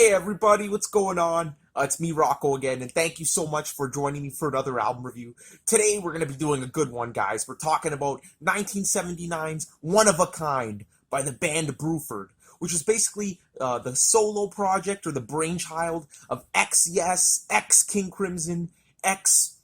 Hey everybody, what's going on? It's me, Rocco, again, and thank you so much for joining me for another album review. Today we're going to be doing a good one, guys. We're talking about 1979's One of a Kind by the band Bruford, which is basically the solo project or the brainchild of ex-Yes, ex-King Crimson, ex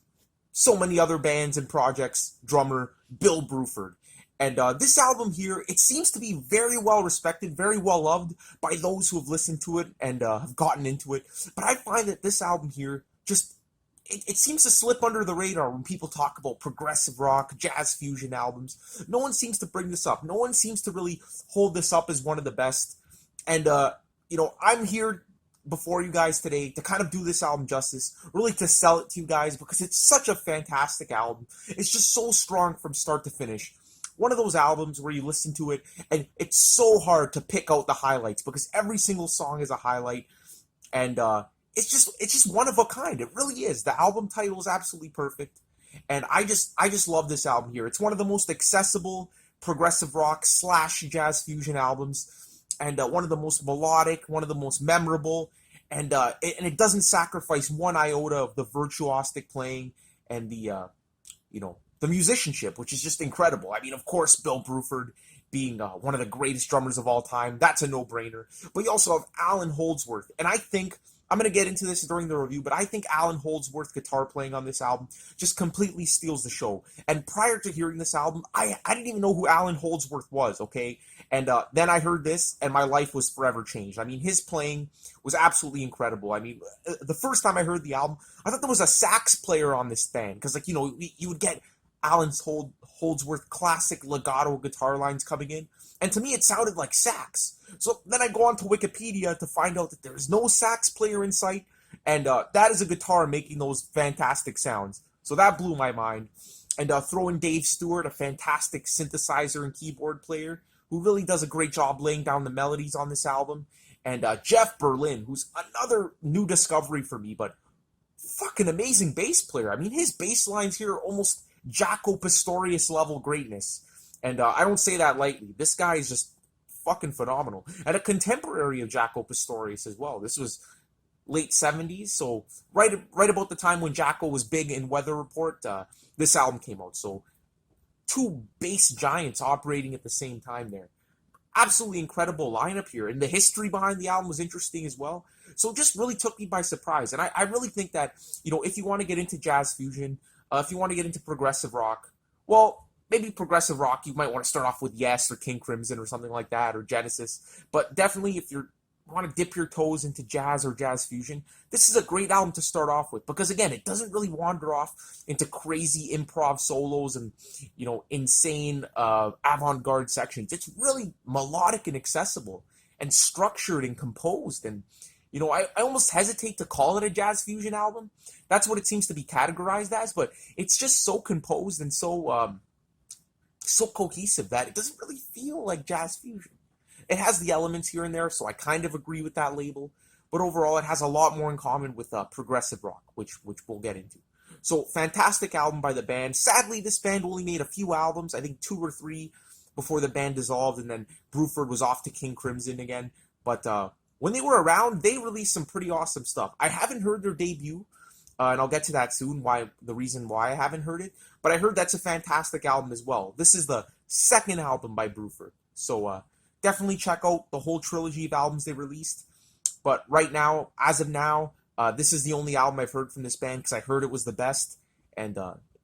so many other bands and projects drummer Bill Bruford. And this album here, it seems to be very well respected, very well loved by those who have listened to it and have gotten into it. But I find that this album here it seems to slip under the radar when people talk about progressive rock, jazz fusion albums. No one seems to bring this up. No one seems to really hold this up as one of the best. And, I'm here before you guys today to kind of do this album justice, really to sell it to you guys because it's such a fantastic album. It's just so strong from start to finish. One of those albums where you listen to it and it's so hard to pick out the highlights because every single song is a highlight, and it's just one of a kind. It really is. The album title is absolutely perfect, and I just love this album here. It's one of the most accessible progressive rock / jazz fusion albums, and one of the most melodic, one of the most memorable, and it doesn't sacrifice one iota of the virtuosic playing and the musicianship, which is just incredible. I mean, of course, Bill Bruford being one of the greatest drummers of all time, that's a no-brainer. But you also have Allan Holdsworth, and I think, I'm going to get into this during the review, but I think Allan Holdsworth guitar playing on this album just completely steals the show. And prior to hearing this album, I didn't even know who Allan Holdsworth was, okay? And then I heard this, and my life was forever changed. I mean, his playing was absolutely incredible. I mean, the first time I heard the album, I thought there was a sax player on this band, because, you would get Allan Holdsworth classic legato guitar lines coming in, and to me it sounded like sax. So then I go on to Wikipedia to find out that there is no sax player in sight, and that is a guitar making those fantastic sounds. So that blew my mind. And throw in Dave Stewart, a fantastic synthesizer and keyboard player who really does a great job laying down the melodies on this album. And Jeff Berlin, who's another new discovery for me, but fucking amazing bass player. I mean, his bass lines here are almost Jaco Pastorius level greatness, and I don't say that lightly. This guy is just fucking phenomenal, and a contemporary of Jaco Pastorius as well. This was late 70s, so right about the time when Jaco was big in Weather Report, this album came out. So two bass giants operating at the same time there. Absolutely incredible lineup here, and the history behind the album was interesting as well. So it just really took me by surprise, and I really think that, if you want to get into jazz fusion, if you want to get into progressive rock, well, maybe progressive rock, you might want to start off with Yes or King Crimson or something like that, or Genesis. But definitely if you want to dip your toes into jazz or jazz fusion, this is a great album to start off with. Because again, it doesn't really wander off into crazy improv solos and, insane avant-garde sections. It's really melodic and accessible and structured and composed, and I almost hesitate to call it a jazz fusion album. That's what it seems to be categorized as, but it's just so composed and so cohesive that it doesn't really feel like jazz fusion. It has the elements here and there, so I kind of agree with that label, but overall it has a lot more in common with progressive rock, which we'll get into. So, fantastic album by the band. Sadly, this band only made a few albums, I think 2 or 3, before the band dissolved, and then Bruford was off to King Crimson again, but when they were around, they released some pretty awesome stuff. I haven't heard their debut, and I'll get to that soon, the reason why I haven't heard it, but I heard that's a fantastic album as well. This is the second album by Bruford, so definitely check out the whole trilogy of albums they released. But right now, as of now, this is the only album I've heard from this band because I heard it was the best, and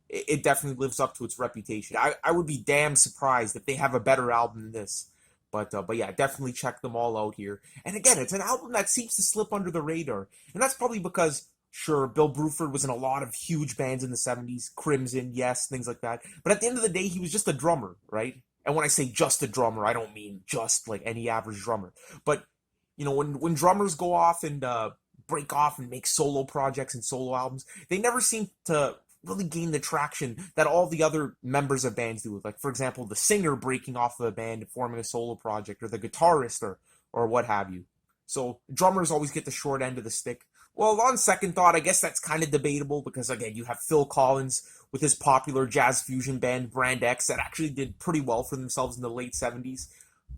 it definitely lives up to its reputation. I would be damn surprised if they have a better album than this. But yeah, definitely check them all out here. And again, it's an album that seems to slip under the radar. And that's probably because, sure, Bill Bruford was in a lot of huge bands in the 70s, Crimson, Yes, things like that. But at the end of the day, he was just a drummer, right? And when I say just a drummer, I don't mean just like any average drummer. But, when drummers go off and break off and make solo projects and solo albums, they never seem to really gain the traction that all the other members of bands do. Like, for example, the singer breaking off of a band and forming a solo project, or the guitarist, or what have you. So drummers always get the short end of the stick. Well, on second thought, I guess that's kind of debatable because, again, you have Phil Collins with his popular jazz fusion band Brand X that actually did pretty well for themselves in the late 70s.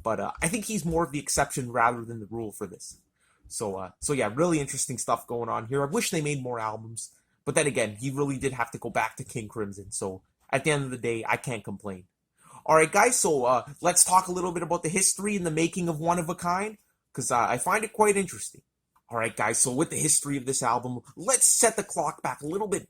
But I think he's more of the exception rather than the rule for this. So yeah, really interesting stuff going on here. I wish they made more albums, but then again, he really did have to go back to King Crimson. So at the end of the day, I can't complain. All right, guys. So let's talk a little bit about the history and the making of One of a Kind, because I find it quite interesting. All right, guys. So with the history of this album, let's set the clock back a little bit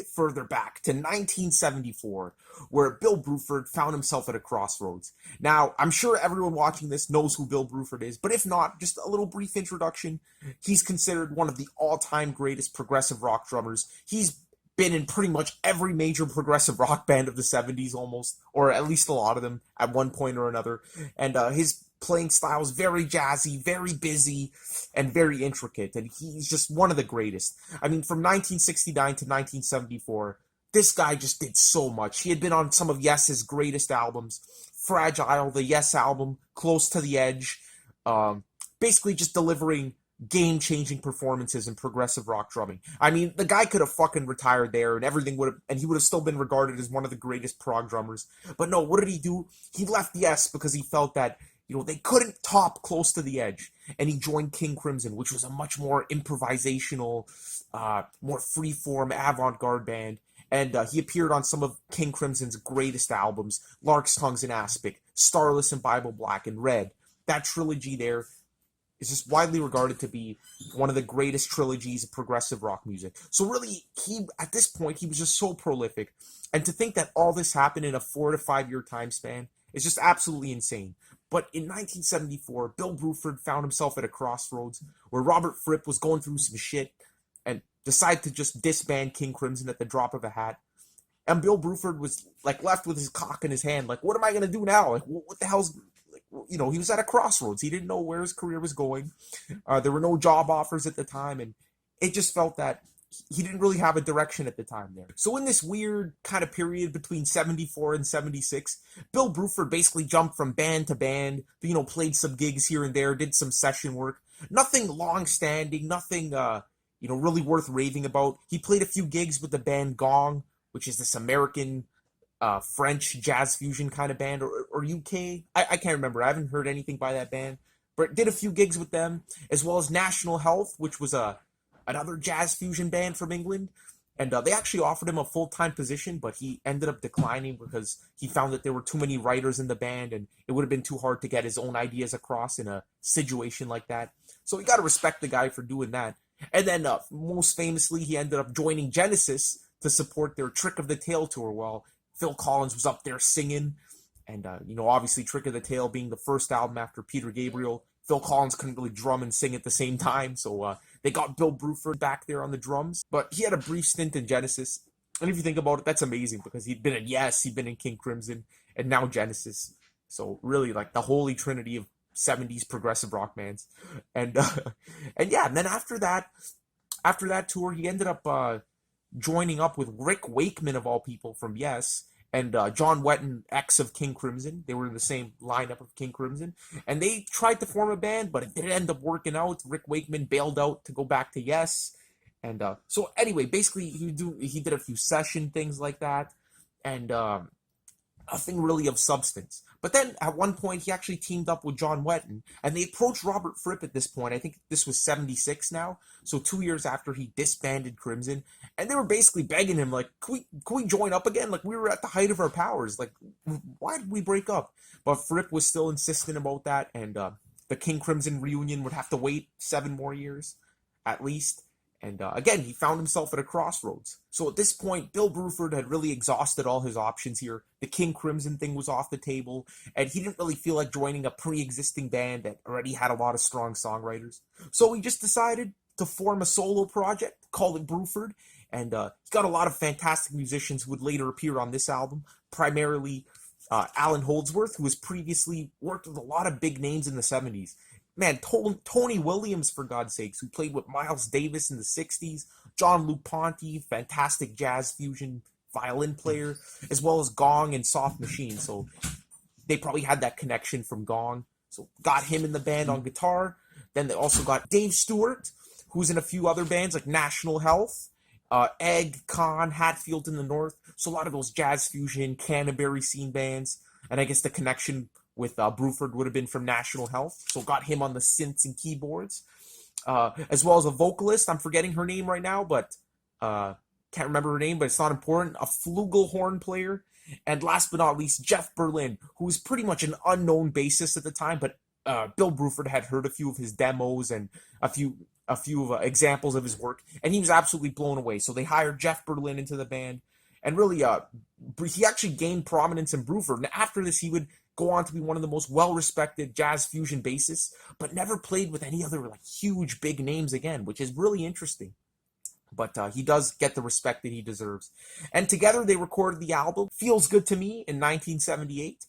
further back to 1974, where Bill Bruford found himself at a crossroads. Now, I'm sure everyone watching this knows who Bill Bruford is, but if not, just a little brief introduction. He's considered one of the all-time greatest progressive rock drummers. He's been in pretty much every major progressive rock band of the 70s almost, or at least a lot of them at one point or another. And his playing style is very jazzy, very busy, and very intricate. And he's just one of the greatest. I mean, from 1969 to 1974, this guy just did so much. He had been on some of Yes's greatest albums. Fragile, the Yes album, Close to the Edge. Basically just delivering game-changing performances in progressive rock drumming. I mean, the guy could have fucking retired there and everything would have, and he would have still been regarded as one of the greatest prog drummers. But no, what did he do? He left Yes because he felt that, they couldn't top Close to the Edge. And he joined King Crimson, which was a much more improvisational, more free-form, avant-garde band. And he appeared on some of King Crimson's greatest albums, Lark's Tongues and Aspic, Starless and Bible Black, and Red. That trilogy there is just widely regarded to be one of the greatest trilogies of progressive rock music. So really, at this point, he was just so prolific. And to think that all this happened in a 4 to 5 year time span is just absolutely insane. But in 1974, Bill Bruford found himself at a crossroads where Robert Fripp was going through some shit and decided to just disband King Crimson at the drop of a hat. And Bill Bruford was left with his cock in his hand. What am I going to do now? What the hell's... he was at a crossroads. He didn't know where his career was going. There were no job offers at the time, and it just felt that he didn't really have a direction at the time there. So in this weird kind of period between 74 and 76, Bill Bruford basically jumped from band to band, played some gigs here and there, did some session work. Nothing long-standing, nothing, really worth raving about. He played a few gigs with the band Gong, which is this American French jazz fusion kind of band, or UK. I can't remember. I haven't heard anything by that band, but did a few gigs with them, as well as National Health, which was another jazz fusion band from England. And they actually offered him a full-time position, but he ended up declining because he found that there were too many writers in the band, and it would have been too hard to get his own ideas across in a situation like that. So you got to respect the guy for doing that. And then most famously, he ended up joining Genesis to support their Trick of the Tail tour while Phil Collins was up there singing. And, obviously Trick of the Tail being the first album after Peter Gabriel, Phil Collins couldn't really drum and sing at the same time. So they got Bill Bruford back there on the drums. But he had a brief stint in Genesis. And if you think about it, that's amazing because he'd been in Yes, he'd been in King Crimson, and now Genesis. So really the holy trinity of 70s progressive rock bands. And and then after that tour, he ended up joining up with Rick Wakeman, of all people, from Yes, and John Wetton, ex of King Crimson. They were in the same lineup of King Crimson, and they tried to form a band, but it didn't end up working out. Rick Wakeman bailed out to go back to Yes, and so anyway, basically he did a few session things like that, and nothing really of substance. But then at one point he actually teamed up with John Wetton, and they approached Robert Fripp at this point. I think this was 76 now, so 2 years after he disbanded Crimson, and they were basically begging him, can we join up again? We were at the height of our powers. Why did we break up? But Fripp was still insistent about that, and the King Crimson reunion would have to wait 7 more years, at least. And again, he found himself at a crossroads. So at this point, Bill Bruford had really exhausted all his options here. The King Crimson thing was off the table, and he didn't really feel like joining a pre-existing band that already had a lot of strong songwriters. So he just decided to form a solo project, called it Bruford, and he got a lot of fantastic musicians who would later appear on this album, primarily Allan Holdsworth, who has previously worked with a lot of big names in the 70s. Man, Tony Williams, for God's sakes, who played with Miles Davis in the 60s, John Luke Ponty, fantastic jazz fusion violin player, as well as Gong and Soft Machine. So they probably had that connection from Gong. So got him in the band on guitar. Then they also got Dave Stewart, who's in a few other bands like National Health, Egg, Con, Hatfield in the North. So a lot of those jazz fusion, Canterbury scene bands. And I guess the connection with Bruford would have been from National Health, so got him on the synths and keyboards. as well as a vocalist. I'm forgetting her name right now, but uh, can't remember her name, but it's not important. A flugelhorn player. And last but not least, Jeff Berlin, who was pretty much an unknown bassist at the time, but Bill Bruford had heard a few of his demos and a few examples of his work, and he was absolutely blown away. So they hired Jeff Berlin into the band, and really, he actually gained prominence in Bruford. And after this, he would go on to be one of the most well-respected jazz fusion bassists, but never played with any other like huge big names again, which is really interesting. But he does get the respect that he deserves. And together they recorded the album Feels Good to Me in 1978,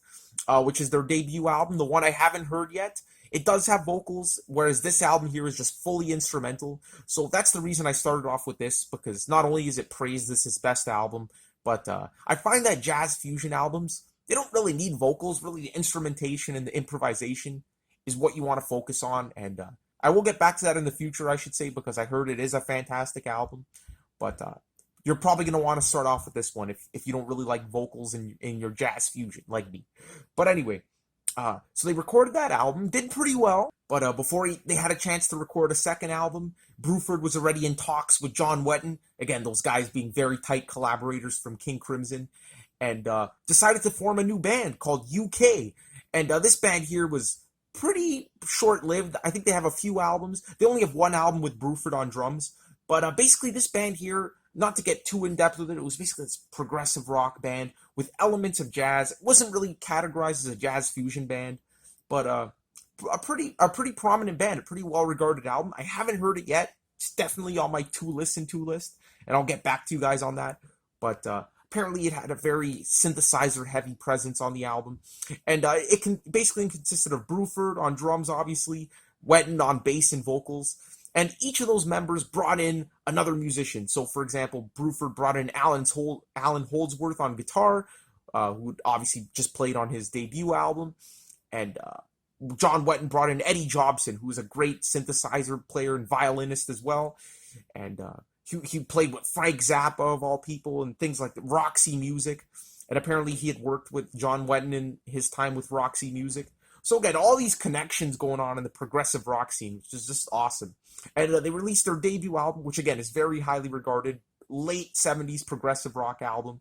which is their debut album, the one I haven't heard yet. It does have vocals, whereas this album here is just fully instrumental. So that's the reason I started off with this, because not only is it praised as his best album, but I find that jazz fusion albums, they don't really need vocals. Really, the instrumentation and the improvisation is what you want to focus on. And I will get back to that in the future, I should say, because I heard it is a fantastic album. But you're probably going to want to start off with this one if you don't really like vocals in your jazz fusion, like me. But anyway, so they recorded that album, did pretty well. But before they had a chance to record a second album, Bruford was already in talks with John Wetton. Again, those guys being very tight collaborators from King Crimson. And decided to form a new band called UK. And this band here was pretty short-lived. I think they have a few albums. They only have one album with Bruford on drums. But basically this band here, not to get too in-depth with it, it was basically this progressive rock band with elements of jazz. It wasn't really categorized as a jazz fusion band, but a pretty prominent band, a pretty well-regarded album. I haven't heard it yet. It's definitely on my to-listen-to list, and I'll get back to you guys on that. But apparently it had a very synthesizer-heavy presence on the album. And it basically consisted of Bruford on drums, obviously, Wetton on bass and vocals. And each of those members brought in another musician. So, for example, Bruford brought in Allan Holdsworth on guitar, who obviously just played on his debut album. And John Wetton brought in Eddie Jobson, who was a great synthesizer player and violinist as well. And he played with Frank Zappa, of all people, and things like Roxy Music. And apparently he had worked with John Wetton in his time with Roxy Music. So again, all these connections going on in the progressive rock scene, which is just awesome. And they released their debut album, which again is very highly regarded, late 70s progressive rock album.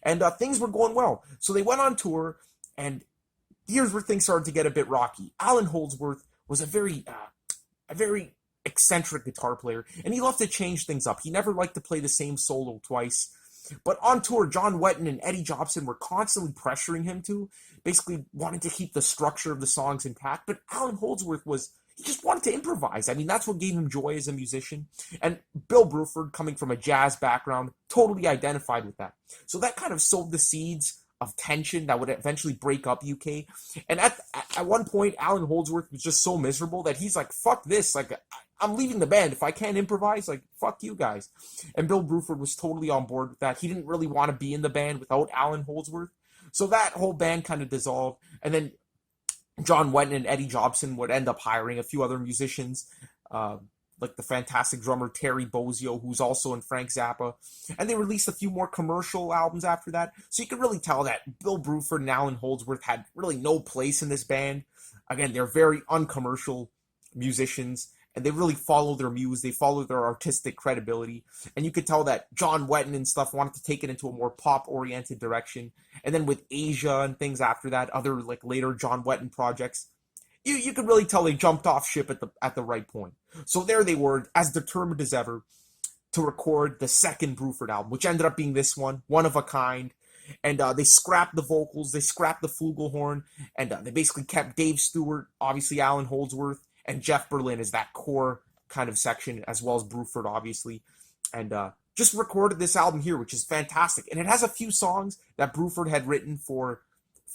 And things were going well. So they went on tour, and here's where things started to get a bit rocky. Allan Holdsworth was a very eccentric guitar player, and he loved to change things up. He never liked to play the same solo twice. But on tour, John Wetton and Eddie Jobson were constantly pressuring him to, basically wanting to keep the structure of the songs intact. But Allan Holdsworth he just wanted to improvise. I mean, that's what gave him joy as a musician. And Bill Bruford, coming from a jazz background, totally identified with that. So that kind of sowed the seeds of tension that would eventually break up UK. And at one point, Allan Holdsworth was just so miserable that he's like, fuck this. Like, I'm leaving the band. If I can't improvise, like, fuck you guys. And Bill Bruford was totally on board with that. He didn't really want to be in the band without Allan Holdsworth. So that whole band kind of dissolved. And then John Wetton and Eddie Jobson would end up hiring a few other musicians, like the fantastic drummer Terry Bozzio, who's also in Frank Zappa. And they released a few more commercial albums after that. So you could really tell that Bill Bruford and Allan Holdsworth had really no place in this band. Again, they're very uncommercial musicians, and they really follow their muse. They follow their artistic credibility. And you could tell that John Wetton and stuff wanted to take it into a more pop-oriented direction. And then with Asia and things after that, other like later John Wetton projects, you could really tell they jumped off ship at the right point. So there they were, as determined as ever, to record the second Bruford album, which ended up being this one of a kind. And they scrapped the vocals, they scrapped the flugelhorn, and they basically kept Dave Stewart, obviously Allan Holdsworth, and Jeff Berlin as that core kind of section, as well as Bruford, obviously. And just recorded this album here, which is fantastic. And it has a few songs that Bruford had written for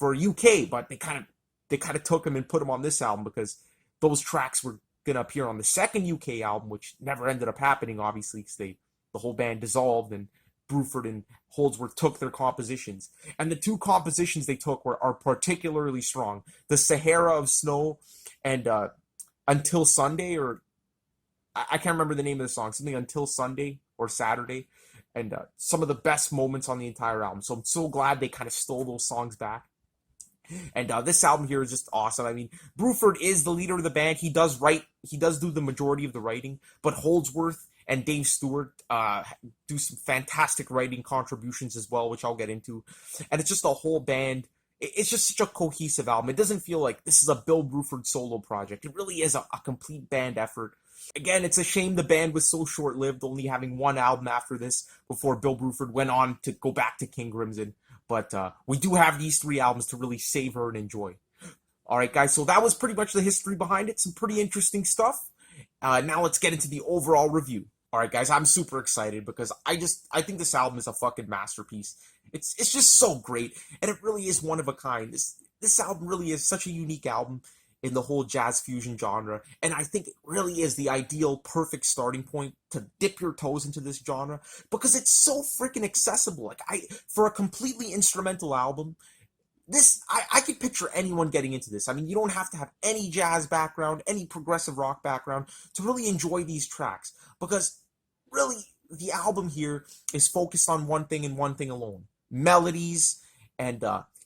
UK, but they kind of took them and put them on this album because those tracks were going to appear on the second UK album, which never ended up happening, obviously, because the whole band dissolved and Bruford and Holdsworth took their compositions. And the two compositions they took are particularly strong. The Sahara of Snow and Until Sunday, or I can't remember the name of the song, something Until Sunday or Saturday, and some of the best moments on the entire album. So I'm so glad they kind of stole those songs back. And this album here is just awesome. I mean, Bruford is the leader of the band. He does write, he does do the majority of the writing, but Holdsworth and Dave Stewart do some fantastic writing contributions as well, which I'll get into. And it's just a whole band. It's just such a cohesive album. It doesn't feel like this is a Bill Bruford solo project. It really is a complete band effort. Again, it's a shame the band was so short-lived, only having one album after this before Bill Bruford went on to go back to King Crimson. But we do have these three albums to really savor and enjoy. All right, guys, so that was pretty much the history behind it. Some pretty interesting stuff. Now let's get into the overall review. All right, guys, I'm super excited because I think this album is a fucking masterpiece. It's just so great, and it really is one of a kind. This album really is such a unique album in the whole jazz fusion genre, and I think it really is the ideal, perfect starting point to dip your toes into this genre because it's so freaking accessible. Like for a completely instrumental album, I could picture anyone getting into this. I mean, you don't have to have any jazz background, any progressive rock background to really enjoy these tracks because really the album here is focused on one thing and one thing alone: melodies and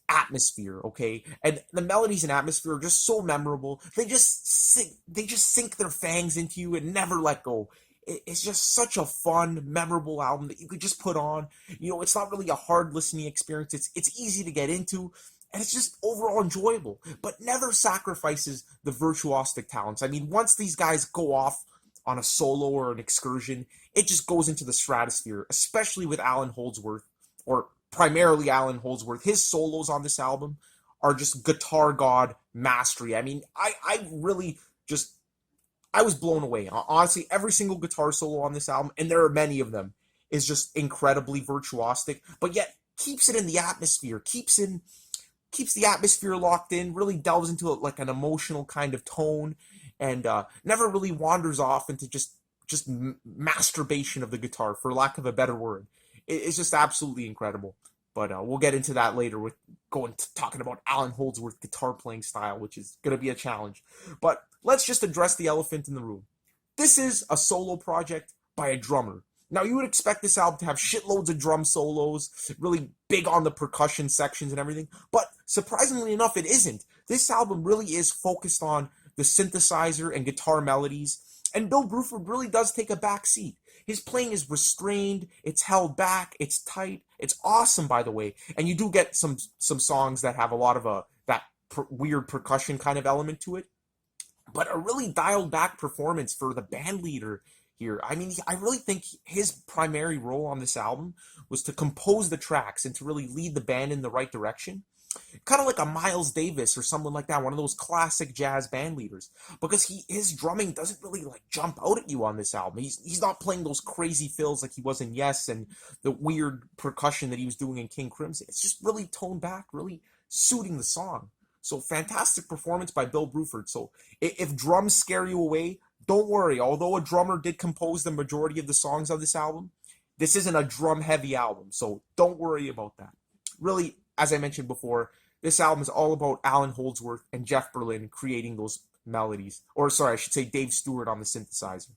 atmosphere. Okay, and the melodies and atmosphere are just so memorable. They just sink their fangs into you and never let go. It's just such a fun, memorable album that you could just put on. You know, it's not really a hard listening experience. It's easy to get into, and it's just overall enjoyable, but never sacrifices the virtuosic talents. I mean, once these guys go off on a solo or an excursion, it just goes into the stratosphere, especially with Allan Holdsworth, or primarily Allan Holdsworth. His solos on this album are just guitar god mastery. I mean, I really just, I was blown away. Honestly, every single guitar solo on this album, and there are many of them, is just incredibly virtuosic, but yet keeps it in the atmosphere, keeps the atmosphere locked in, really delves into it like an emotional kind of tone, and never really wanders off into just masturbation of the guitar, for lack of a better word. It's just absolutely incredible. But we'll get into that later with talking about Allan Holdsworth's guitar playing style, which is going to be a challenge. But let's just address the elephant in the room. This is a solo project by a drummer. Now, you would expect this album to have shitloads of drum solos, really big on the percussion sections and everything, but surprisingly enough, it isn't. This album really is focused on the synthesizer and guitar melodies, and Bill Bruford really does take a back seat. His playing is restrained, it's held back, it's tight, it's awesome, by the way, and you do get some songs that have a lot of weird percussion kind of element to it, but a really dialed back performance for the band leader here. I mean, I really think his primary role on this album was to compose the tracks and to really lead the band in the right direction. Kind of like a Miles Davis or someone like that, one of those classic jazz band leaders, because his drumming doesn't really like jump out at you on this album. He's not playing those crazy fills like he was in Yes and the weird percussion that he was doing in King Crimson. It's just really toned back, really suiting the song. So fantastic performance by Bill Bruford. So if drums scare you away, don't worry. Although a drummer did compose the majority of the songs on this album, this isn't a drum heavy album. So don't worry about that. Really, as I mentioned before, this album is all about Allan Holdsworth and Jeff Berlin creating those melodies. Or sorry, I should say Dave Stewart on the synthesizer.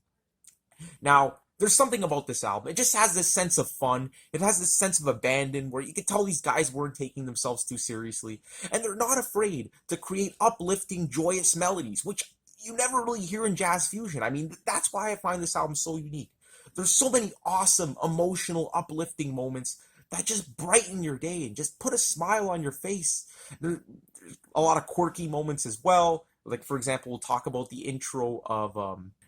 Now, there's something about this album. It just has this sense of fun. It has this sense of abandon where you can tell these guys weren't taking themselves too seriously. And they're not afraid to create uplifting, joyous melodies, which you never really hear in jazz fusion. I mean, that's why I find this album so unique. There's so many awesome, emotional, uplifting moments that just brighten your day and just put a smile on your face. There's a lot of quirky moments as well. Like, for example, we'll talk about the intro of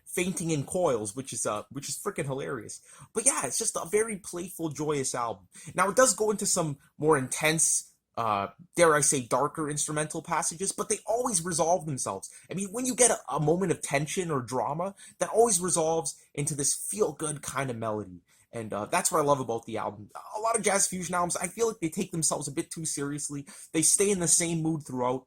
Fainting in Coils, which is freaking hilarious. But yeah, it's just a very playful, joyous album. Now, it does go into some more intense, dare I say, darker instrumental passages, but they always resolve themselves. I mean, when you get a moment of tension or drama, that always resolves into this feel-good kind of melody. And that's what I love about the album. A lot of jazz fusion albums, I feel like they take themselves a bit too seriously. They stay in the same mood throughout.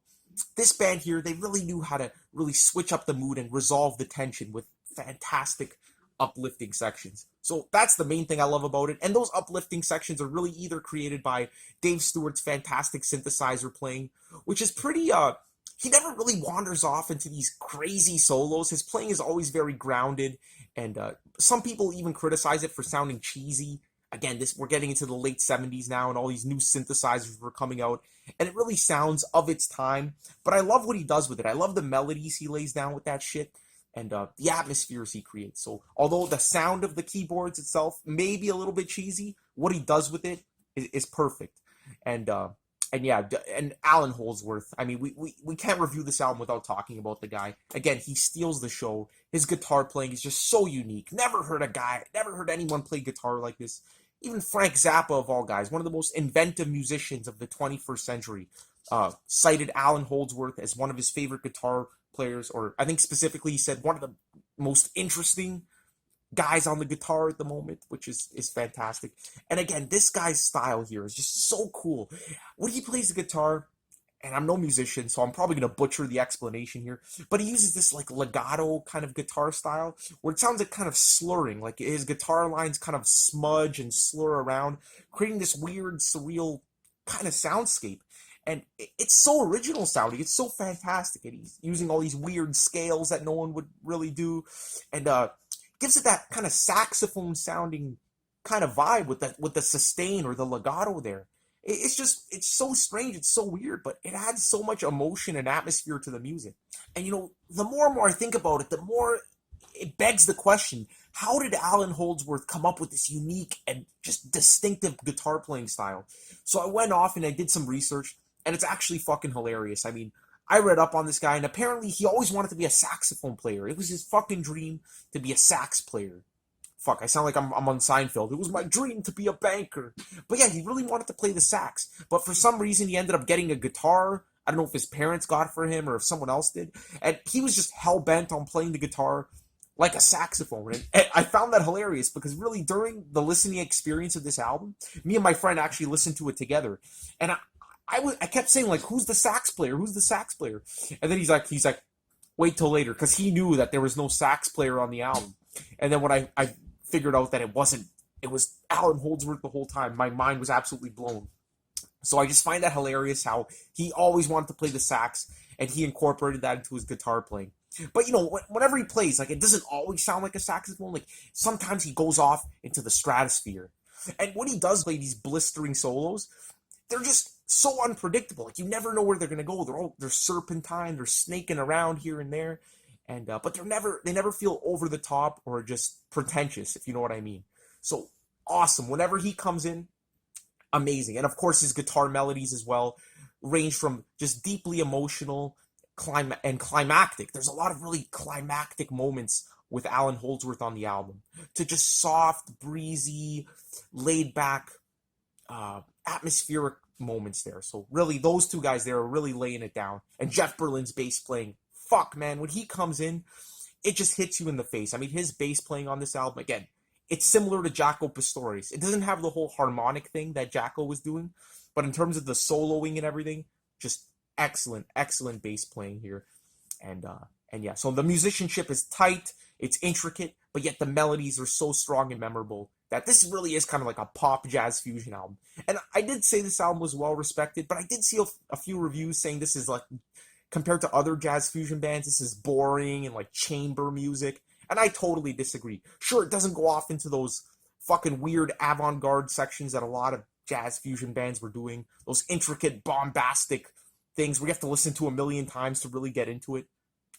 This band here, they really knew how to really switch up the mood and resolve the tension with fantastic uplifting sections. So that's the main thing I love about it. And those uplifting sections are really either created by Dave Stewart's fantastic synthesizer playing, which is pretty, he never really wanders off into these crazy solos. His playing is always very grounded, and some people even criticize it for sounding cheesy. again, we're getting into the late 70s now, and all these new synthesizers were coming out, and it really sounds of its time. But I love what he does with it. I love the melodies he lays down with that shit, and the atmospheres he creates. So although the sound of the keyboards itself may be a little bit cheesy, what he does with it is perfect. And yeah, and Allan Holdsworth. I mean, we can't review this album without talking about the guy. Again, he steals the show. His guitar playing is just so unique. Never heard anyone play guitar like this. Even Frank Zappa, of all guys, one of the most inventive musicians of the 21st century, cited Allan Holdsworth as one of his favorite guitar players, or I think specifically he said one of the most interesting guys on the guitar at the moment, which is fantastic. And again, this guy's style here is just so cool. When he plays the guitar, and I'm no musician, so I'm probably going to butcher the explanation here, but he uses this like legato kind of guitar style where it sounds like kind of slurring, like his guitar lines kind of smudge and slur around, creating this weird, surreal kind of soundscape. And it's so original sounding. It's so fantastic. And he's using all these weird scales that no one would really do. And gives it that kind of saxophone sounding kind of vibe with the sustain or the legato there. It's so strange, it's so weird, but it adds so much emotion and atmosphere to the music. And the more and more I think about it, the more it begs the question, how did Allan Holdsworth come up with this unique and just distinctive guitar playing style? So I went off and I did some research, and it's actually fucking hilarious. I mean, I read up on this guy, and apparently he always wanted to be a saxophone player. It was his fucking dream to be a sax player. Fuck, I sound like I'm on Seinfeld. It was my dream to be a banker. But yeah, he really wanted to play the sax. But for some reason, he ended up getting a guitar. I don't know if his parents got it for him or if someone else did. And he was just hell-bent on playing the guitar like a saxophone. And I found that hilarious because really during the listening experience of this album, me and my friend actually listened to it together. And I kept saying, like, who's the sax player? Who's the sax player? And then he's like, wait till later, because he knew that there was no sax player on the album. And then when I figured out that it was Allan Holdsworth the whole time, my mind was absolutely blown. So I just find that hilarious how he always wanted to play the sax, and he incorporated that into his guitar playing. But whenever he plays, like, it doesn't always sound like a saxophone. Like, sometimes he goes off into the stratosphere. And when he does play these blistering solos, they're just so unpredictable. Like, you never know where they're gonna go. They're serpentine, they're snaking around here and there. And but they never feel over the top or just pretentious, if you know what I mean. So awesome. Whenever he comes in, amazing. And of course his guitar melodies as well range from just deeply emotional and climactic. There's a lot of really climactic moments with Allan Holdsworth on the album, to just soft, breezy, laid back, atmospheric moments there. So really, those two guys there are really laying it down. And Jeff Berlin's bass playing, fuck, man, when he comes in, it just hits you in the face. I mean, his bass playing on this album, again, it's similar to Jaco Pastorius. It doesn't have the whole harmonic thing that Jaco was doing, but in terms of the soloing and everything, just excellent bass playing here. And yeah, so the musicianship is tight, it's intricate, but yet the melodies are so strong and memorable that this really is kind of like a pop jazz fusion album. And I did say this album was well respected, but I did see a few reviews saying this is like, compared to other jazz fusion bands, this is boring and like chamber music. And I totally disagree. Sure, it doesn't go off into those fucking weird avant-garde sections that a lot of jazz fusion bands were doing. Those intricate, bombastic things where you have to listen to a million times to really get into it.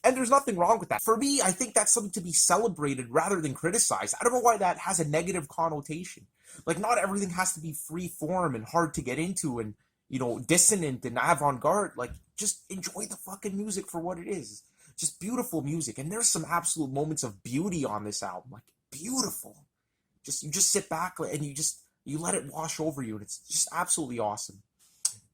And there's nothing wrong with that. For me, I think that's something to be celebrated rather than criticized. I don't know why that has a negative connotation. Like, not everything has to be free form and hard to get into and, dissonant and avant-garde. Like, just enjoy the fucking music for what it is. Just beautiful music. And there's some absolute moments of beauty on this album. Like, beautiful. You just sit back and you let it wash over you. And it's just absolutely awesome.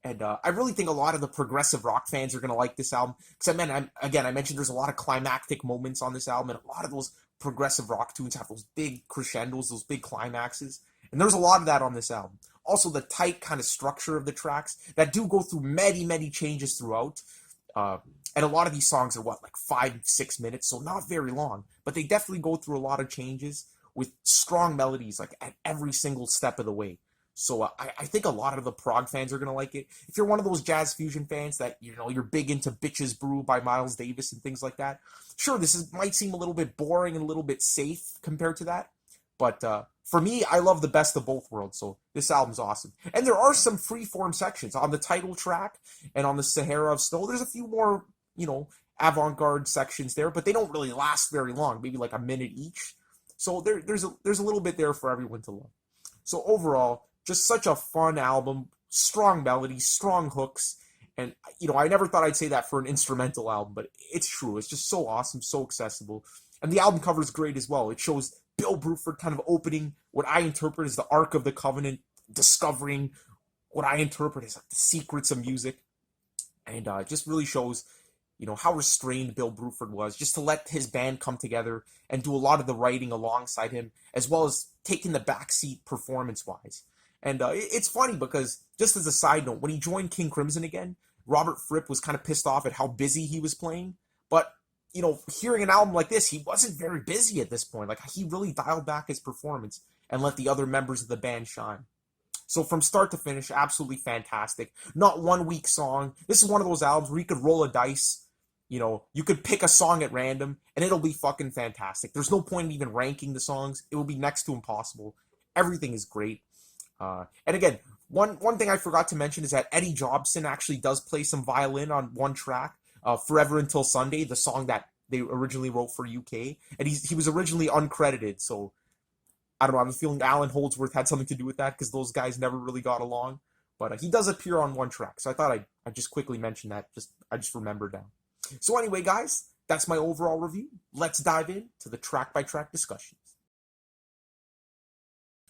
And I really think a lot of the progressive rock fans are going to like this album. Because, I mentioned there's a lot of climactic moments on this album. And a lot of those progressive rock tunes have those big crescendos, those big climaxes. And there's a lot of that on this album. Also, the tight kind of structure of the tracks that do go through many, many changes throughout. And a lot of these songs are, 5-6 minutes, so not very long. But they definitely go through a lot of changes with strong melodies, like, at every single step of the way. So I think a lot of the prog fans are going to like it. If you're one of those jazz fusion fans that, you're big into Bitches Brew by Miles Davis and things like that, sure, might seem a little bit boring and a little bit safe compared to that. But for me, I love the best of both worlds, so this album's awesome. And there are some freeform sections on the title track and on the Sahara of Snow. There's a few more, avant-garde sections there, but they don't really last very long, maybe like a minute each. So there's a little bit there for everyone to love. So overall, just such a fun album, strong melodies, strong hooks, and I never thought I'd say that for an instrumental album, but it's true. It's just so awesome, so accessible. And the album cover is great as well. It shows Bill Bruford kind of opening what I interpret as the Ark of the Covenant, discovering what I interpret as like the secrets of music, and just really shows, how restrained Bill Bruford was, just to let his band come together and do a lot of the writing alongside him, as well as taking the backseat performance-wise. And it's funny because, just as a side note, when he joined King Crimson again, Robert Fripp was kind of pissed off at how busy he was playing. But, hearing an album like this, he wasn't very busy at this point. Like, he really dialed back his performance and let the other members of the band shine. So from start to finish, absolutely fantastic. Not one weak song. This is one of those albums where you could roll a dice. You could pick a song at random, and it'll be fucking fantastic. There's no point in even ranking the songs. It will be next to impossible. Everything is great. And again, one thing I forgot to mention is that Eddie Jobson actually does play some violin on one track, Forever Until Sunday, the song that they originally wrote for UK. And he was originally uncredited, so I don't know, I have a feeling Allan Holdsworth had something to do with that, because those guys never really got along. But he does appear on one track, so I thought I'd just quickly mention that. I just remembered now. So anyway, guys, that's my overall review. Let's dive into the track-by-track discussions.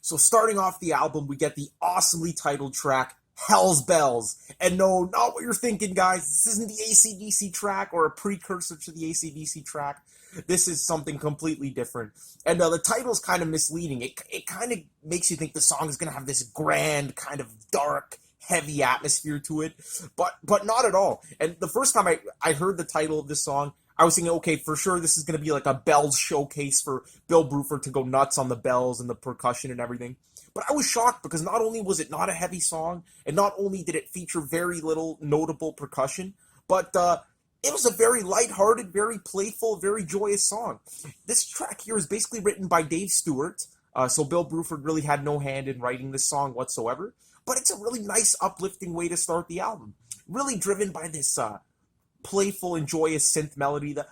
So starting off the album, we get the awesomely titled track, Hell's Bells. And no, not what you're thinking, guys. This isn't the AC/DC track or a precursor to the AC/DC track. This is something completely different. And the title's kind of misleading. It kind of makes you think the song is going to have this grand, kind of dark, heavy atmosphere to it, but not at all. And the first time I heard the title of this song, I was thinking, okay, for sure this is going to be like a bells showcase for Bill Bruford to go nuts on the bells and the percussion and everything. But I was shocked, because not only was it not a heavy song, and not only did it feature very little notable percussion, but it was a very lighthearted, very playful, very joyous song. This track here is basically written by Dave Stewart, so Bill Bruford really had no hand in writing this song whatsoever. But it's a really nice, uplifting way to start the album. Really driven by this playful and joyous synth melody. And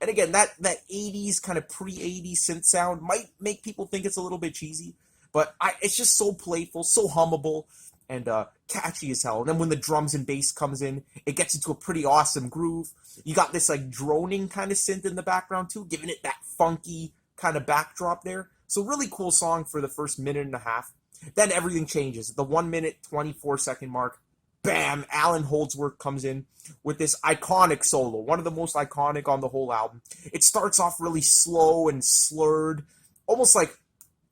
again, that 80s, kind of pre-80s synth sound might make people think it's a little bit cheesy. But it's just so playful, so hummable, and catchy as hell. And then when the drums and bass comes in, it gets into a pretty awesome groove. You got this like droning kind of synth in the background too, giving it that funky kind of backdrop there. So really cool song for the first minute and a half. Then everything changes. At the 1 minute, 24 second mark, bam, Allan Holdsworth comes in with this iconic solo, one of the most iconic on the whole album. It starts off really slow and slurred, almost like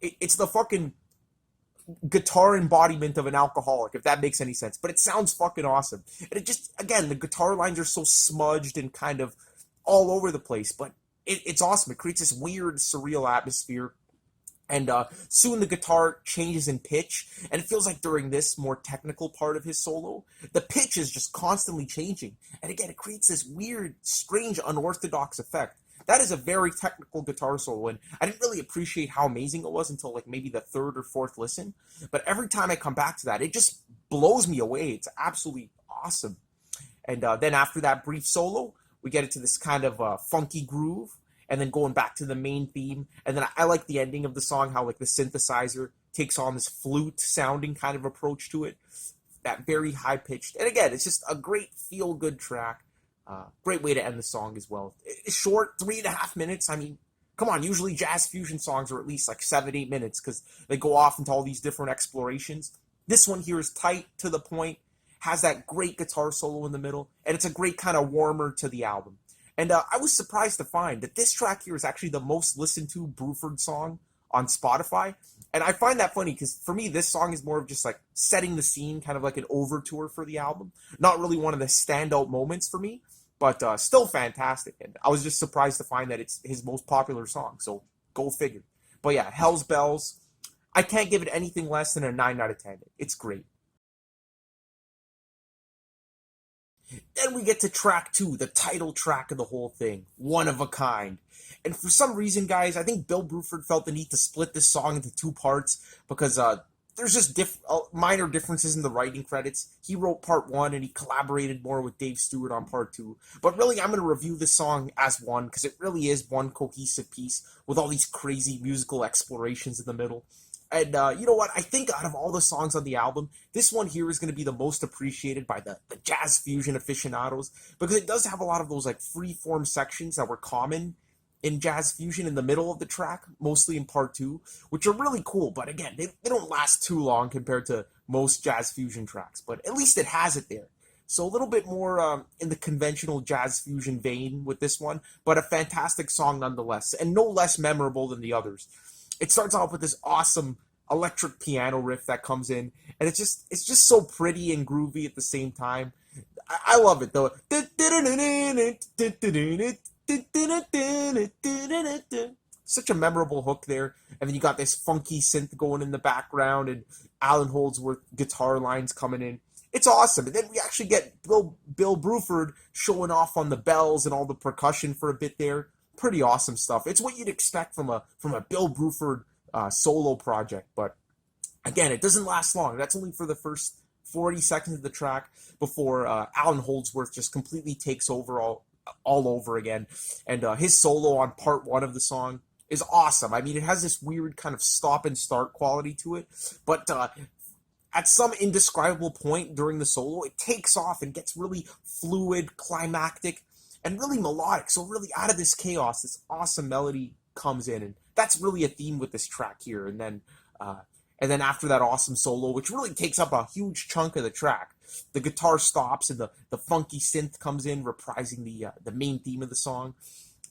it's the fucking guitar embodiment of an alcoholic, if that makes any sense. But it sounds fucking awesome. And it just, again, the guitar lines are so smudged and kind of all over the place, but it's awesome. It creates this weird, surreal atmosphere. And soon the guitar changes in pitch, and it feels like during this more technical part of his solo, the pitch is just constantly changing. And again, it creates this weird, strange, unorthodox effect. That is a very technical guitar solo, and I didn't really appreciate how amazing it was until like maybe the third or fourth listen. But every time I come back to that, it just blows me away. It's absolutely awesome. And then after that brief solo, we get into this kind of funky groove, and then going back to the main theme. And then I like the ending of the song, how like the synthesizer takes on this flute sounding kind of approach to it. That very high pitched. And again, it's just a great feel good track. Great way to end the song as well. It's short, 3.5 minutes. I mean, come on, usually jazz fusion songs are at least like 7-8 minutes, because they go off into all these different explorations. This one here is tight, to the point, has that great guitar solo in the middle, and it's a great kind of warmer to the album. And I was surprised to find that this track here is actually the most listened to Bruford song on Spotify. And I find that funny, because for me, this song is more of just like setting the scene, kind of like an overture for the album. Not really one of the standout moments for me, but still fantastic. And I was just surprised to find that it's his most popular song. So go figure. But yeah, Hell's Bells. I can't give it anything less than a 9 out of 10. It's great. Then we get to track 2, the title track of the whole thing, One of a Kind. And for some reason, guys, I think Bill Bruford felt the need to split this song into 2 parts because there's just minor differences in the writing credits. He wrote part 1 and he collaborated more with Dave Stewart on part 2. But really, I'm going to review this song as one because it really is one cohesive piece with all these crazy musical explorations in the middle. And you know what? I think out of all the songs on the album, this one here is going to be the most appreciated by the jazz fusion aficionados because it does have a lot of those like free-form sections that were common in jazz fusion in the middle of the track, mostly in part 2, which are really cool. But again, they don't last too long compared to most jazz fusion tracks. But at least it has it there. So a little bit more in the conventional jazz fusion vein with this one, but a fantastic song nonetheless, and no less memorable than the others. It starts off with this awesome electric piano riff that comes in, and it's just so pretty and groovy at the same time. I love it though. Such a memorable hook there, and then you got this funky synth going in the background, and Allan Holdsworth guitar lines coming in. It's awesome, and then we actually get Bill Bruford showing off on the bells and all the percussion for a bit there. Pretty awesome stuff. It's what you'd expect from a Bill Bruford solo project, but again, it doesn't last long. That's only for the first 40 seconds of the track before Allan Holdsworth just completely takes over all over again, and his solo on part 1 of the song is awesome. I mean, it has this weird kind of stop and start quality to it, but at some indescribable point during the solo, it takes off and gets really fluid, climactic, and really melodic. So really out of this chaos, this awesome melody comes in, and that's really a theme with this track here. And then after that awesome solo, which really takes up a huge chunk of the track, the guitar stops and the funky synth comes in, reprising the main theme of the song,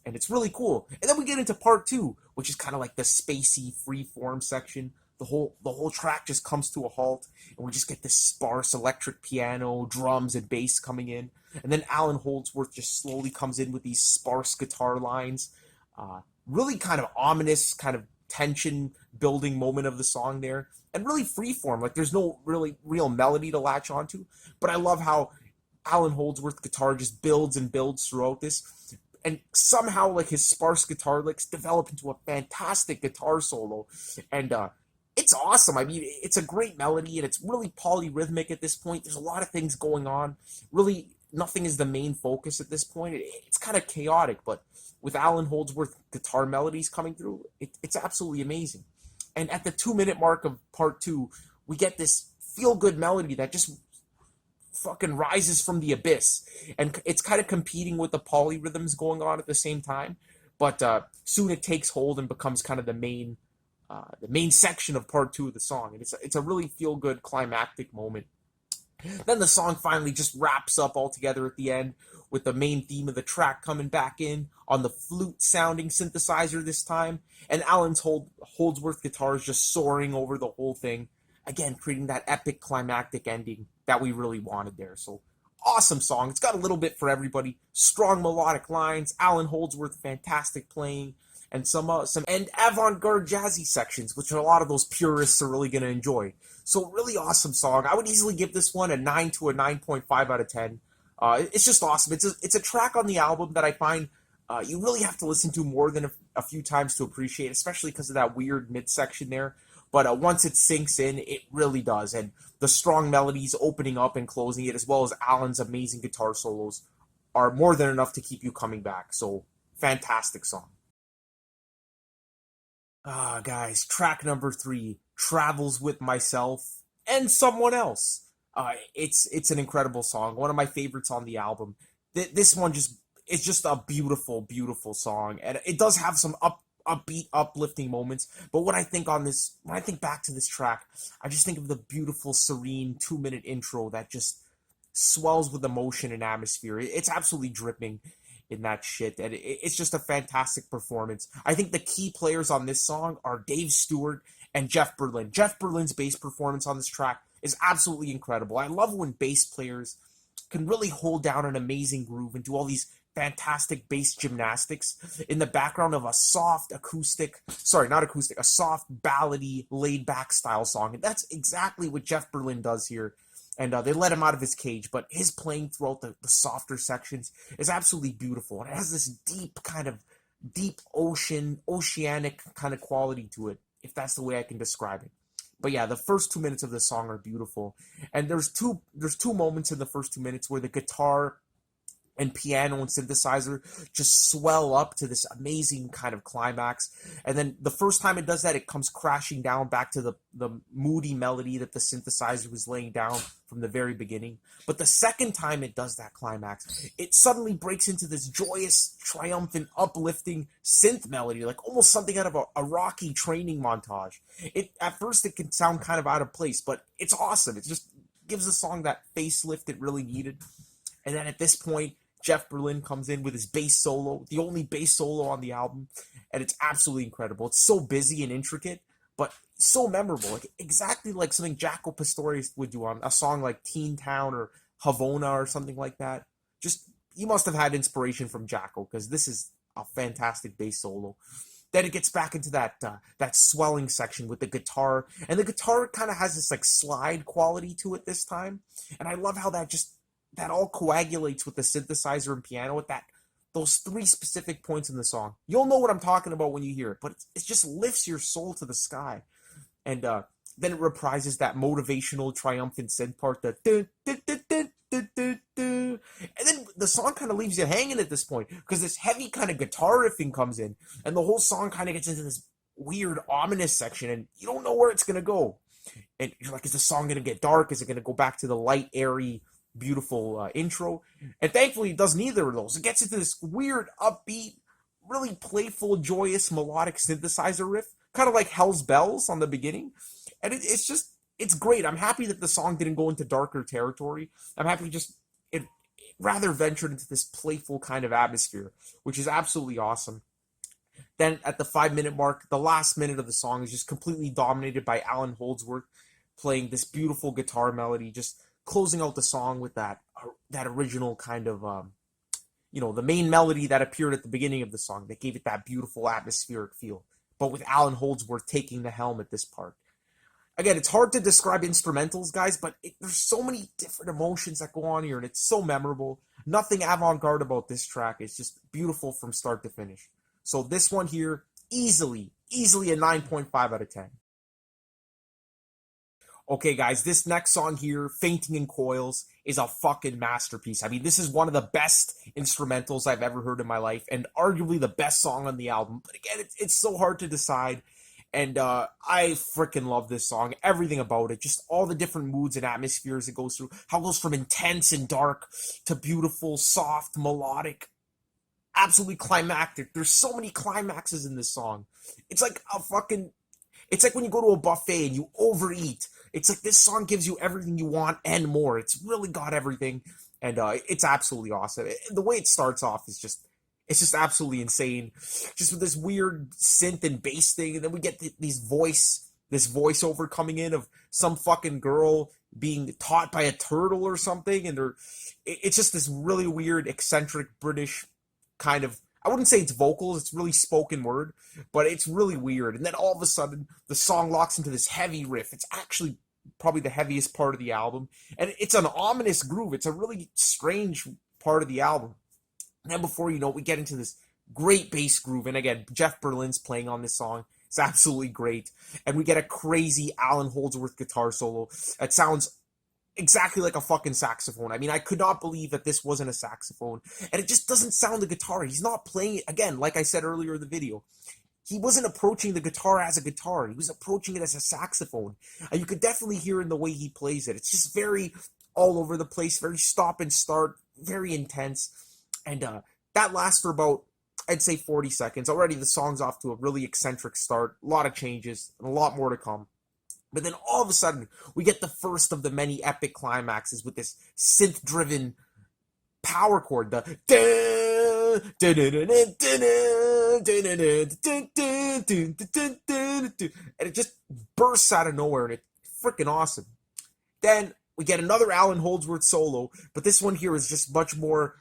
and it's really cool. And then we get into part 2, which is kind of like the spacey free-form section. The whole track just comes to a halt, and we just get this sparse electric piano, drums, and bass coming in. And then Allan Holdsworth just slowly comes in with these sparse guitar lines. Really kind of ominous, kind of tension building moment of the song there, and really freeform. Like there's no really real melody to latch onto, but I love how Allan Holdsworth guitar just builds and builds throughout this, and somehow like his sparse guitar licks develop into a fantastic guitar solo, and it's awesome. I mean, it's a great melody, and it's really polyrhythmic at this point. There's a lot of things going on. Really, nothing is the main focus at this point. It's kind of chaotic, but with Allan Holdsworth guitar melodies coming through, it's absolutely amazing. And at the 2-minute mark of part 2, we get this feel-good melody that just fucking rises from the abyss. And it's kind of competing with the polyrhythms going on at the same time. But soon it takes hold and becomes kind of the main section of part 2 of the song. And it's a really feel-good climactic moment. Then the song finally just wraps up altogether at the end with the main theme of the track coming back in on the flute-sounding synthesizer this time, and Allan Holdsworth guitars just soaring over the whole thing, again creating that epic climactic ending that we really wanted there. So awesome song. It's got a little bit for everybody. Strong melodic lines, Allan Holdsworth fantastic playing, and some avant-garde jazzy sections, which a lot of those purists are really going to enjoy. So really awesome song. I would easily give this one a 9 to a 9.5 out of 10. It's just awesome. It's a track on the album that I find you really have to listen to more than a few times to appreciate, especially because of that weird midsection there. But once it sinks in, it really does. And the strong melodies opening up and closing it, as well as Allan's amazing guitar solos, are more than enough to keep you coming back. So, fantastic song. Guys, track number 3, Travels with Myself and Someone Else. It's an incredible song. One of my favorites on the album. This one it's just a beautiful, beautiful song. And it does have some upbeat, uplifting moments. But when I think back to this track, I just think of the beautiful, serene 2-minute intro that just swells with emotion and atmosphere. It's absolutely dripping in that shit, and it's just a fantastic performance. I think the key players on this song are Dave Stewart and Jeff Berlin. Jeff Berlin's bass performance on this track is absolutely incredible. I love when bass players can really hold down an amazing groove and do all these fantastic bass gymnastics in the background of a soft a soft ballady, laid-back style song. And that's exactly what Jeff Berlin does here. and they let him out of his cage, but his playing throughout the softer sections is absolutely beautiful, and it has this deep oceanic kind of quality to it, if that's the way I can describe it. But yeah, the first 2 minutes of the song are beautiful, and there's two moments in the first 2 minutes where the guitar and piano and synthesizer just swell up to this amazing kind of climax. And then the first time it does that, it comes crashing down back to the moody melody that the synthesizer was laying down from the very beginning. But the second time it does that climax, it suddenly breaks into this joyous, triumphant, uplifting synth melody, like almost something out of a Rocky training montage. At first it can sound kind of out of place, but it's awesome. It just gives the song that facelift it really needed. And then at this point, Jeff Berlin comes in with his bass solo, the only bass solo on the album, and it's absolutely incredible. It's so busy and intricate, but so memorable. Like, exactly like something Jaco Pastorius would do on a song like Teen Town or Havana or something like that. Just, he must have had inspiration from Jaco, because this is a fantastic bass solo. Then it gets back into that swelling section with the guitar, and the guitar kind of has this like slide quality to it this time, and I love how that all coagulates with the synthesizer and piano at those three specific points in the song. You'll know what I'm talking about when you hear it, but it just lifts your soul to the sky. And then it reprises that motivational, triumphant synth part, the and then the song kind of leaves you hanging at this point, because this heavy kind of guitar riffing comes in, and the whole song kind of gets into this weird, ominous section, and you don't know where it's going to go. And you're like, is the song going to get dark? Is it going to go back to the light, airy, beautiful intro? And thankfully it does neither of those. It gets into this weird, upbeat, really playful, joyous, melodic synthesizer riff, kind of like Hell's Bells on the beginning. And it's great. I'm happy that the song didn't go into darker territory. I'm happy it rather ventured into this playful kind of atmosphere, which is absolutely awesome. Then at the 5-minute mark, the last minute of the song is just completely dominated by Allan Holdsworth playing this beautiful guitar melody, just closing out the song with that original kind of, the main melody that appeared at the beginning of the song that gave it that beautiful atmospheric feel, but with Allan Holdsworth taking the helm at this part. Again, it's hard to describe instrumentals, guys, but there's so many different emotions that go on here, and it's so memorable. Nothing avant-garde about this track. It's just beautiful from start to finish. So this one here, easily a 9.5 out of 10. Okay, guys, this next song here, Fainting in Coils, is a fucking masterpiece. I mean, this is one of the best instrumentals I've ever heard in my life, and arguably the best song on the album. But again, it's so hard to decide, and I freaking love this song. Everything about it, just all the different moods and atmospheres it goes through, how it goes from intense and dark to beautiful, soft, melodic, absolutely climactic. There's so many climaxes in this song. It's like when you go to a buffet and you overeat. It's like this song gives you everything you want and more. It's really got everything, and it's absolutely awesome. The way it starts off is it's just absolutely insane. Just with this weird synth and bass thing, and then we get this voiceover coming in of some fucking girl being taught by a turtle or something, and it's just this really weird, eccentric British kind of, I wouldn't say it's vocals, it's really spoken word, but it's really weird. And then all of a sudden, the song locks into this heavy riff. It's actually probably the heaviest part of the album. And it's an ominous groove. It's a really strange part of the album. And then before you know it, we get into this great bass groove. And again, Jeff Berlin's playing on this song. It's absolutely great. And we get a crazy Allan Holdsworth guitar solo that sounds exactly like a fucking saxophone. I mean, I could not believe that this wasn't a saxophone. And it just doesn't sound the guitar. He's not playing it, again, like I said earlier in the video. He wasn't approaching the guitar as a guitar. He was approaching it as a saxophone. And you could definitely hear in the way he plays it. It's just very all over the place, very stop and start, very intense. And that lasts for about, I'd say, 40 seconds. Already the song's off to a really eccentric start. A lot of changes and a lot more to come. But then all of a sudden, we get the first of the many epic climaxes with this synth-driven power chord, and it just bursts out of nowhere, and it's freaking awesome. Then we get another Allan Holdsworth solo, but this one here is just much more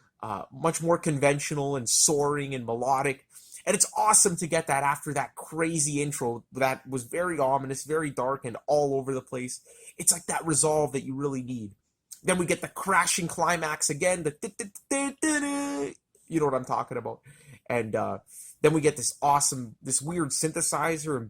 conventional and soaring and melodic. And it's awesome to get that after that crazy intro that was very ominous, very dark, and all over the place. It's like that resolve that you really need. Then we get the crashing climax again, you know what I'm talking about. And then we get this weird synthesizer and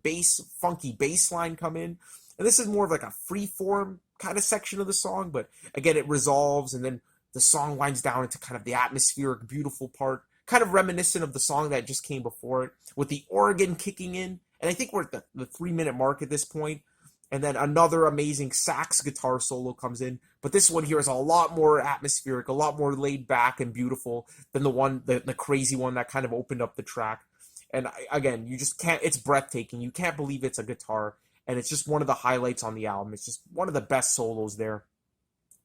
funky bass line come in. And this is more of like a free form kind of section of the song, but again, it resolves, and then the song winds down into kind of the atmospheric, beautiful part, kind of reminiscent of the song that just came before it, with the organ kicking in. And I think we're at the 3 minute mark at this point. And then another amazing sax guitar solo comes in. But this one here is a lot more atmospheric, a lot more laid back and beautiful than the crazy one that kind of opened up the track. And again, you just can't, it's breathtaking. You can't believe it's a guitar. And it's just one of the highlights on the album. It's just one of the best solos there.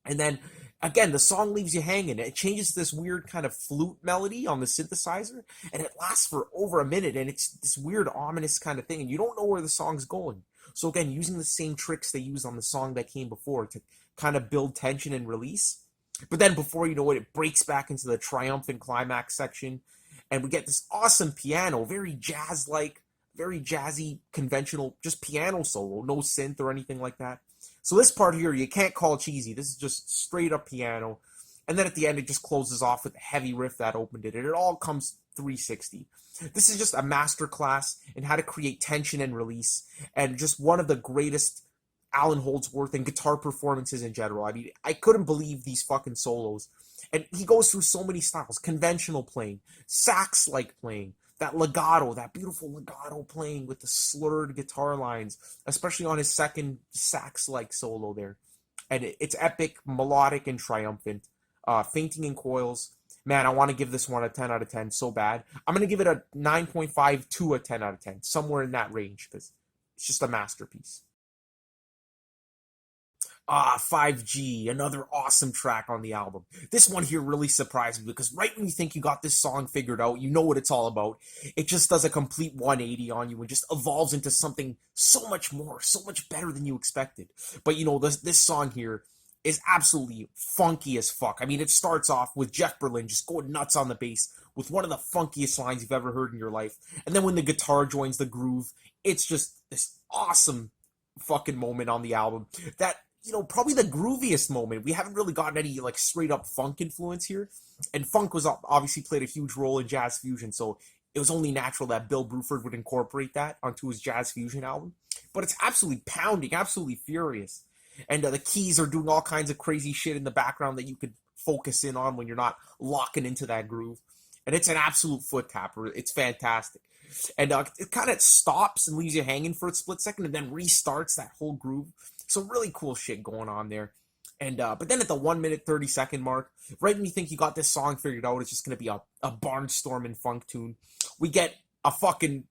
And then, again, the song leaves you hanging. It changes to this weird kind of flute melody on the synthesizer, and it lasts for over a minute, and it's this weird, ominous kind of thing, and you don't know where the song's going. So again, using the same tricks they used on the song that came before to kind of build tension and release. But then before you know it, it breaks back into the triumphant climax section, and we get this awesome piano, very jazz-like, very jazzy, conventional, just piano solo, no synth or anything like that. So this part here, you can't call cheesy. This is just straight up piano. And then at the end, it just closes off with the heavy riff that opened it. And it all comes 360. This is just a masterclass in how to create tension and release. And just one of the greatest Allan Holdsworth and guitar performances in general. I mean, I couldn't believe these fucking solos. And he goes through so many styles. Conventional playing, sax-like playing, that legato, that beautiful legato playing with the slurred guitar lines, especially on his second sax-like solo there. And it's epic, melodic, and triumphant. Fainting in Coils. Man, I want to give this one a 10 out of 10 so bad. I'm going to give it a 9.5 to a 10 out of 10, somewhere in that range, because it's just a masterpiece. viii, another awesome track on the album. This one here really surprised me because right when you think you got this song figured out, you know what it's all about, it just does a complete 180 on you and just evolves into something so much more, so much better than you expected. But you know, this song here is absolutely funky as fuck. I mean, it starts off with Jeff Berlin just going nuts on the bass with one of the funkiest lines you've ever heard in your life. And then when the guitar joins the groove, it's just this awesome fucking moment on the album that, you know, probably the grooviest moment. We haven't really gotten any like straight up funk influence here, and funk was obviously played a huge role in jazz fusion, so it was only natural that Bill Bruford would incorporate that onto his jazz fusion album. But it's absolutely pounding, absolutely furious, and the keys are doing all kinds of crazy shit in the background that you could focus in on when you're not locking into that groove. And it's an absolute foot tapper. It's fantastic. And it kind of stops and leaves you hanging for a split second and then restarts that whole groove. So really cool shit going on there. And but then at the 1 minute 30-second mark, right when you think you got this song figured out, it's just going to be a barnstorming funk tune, we get a fucking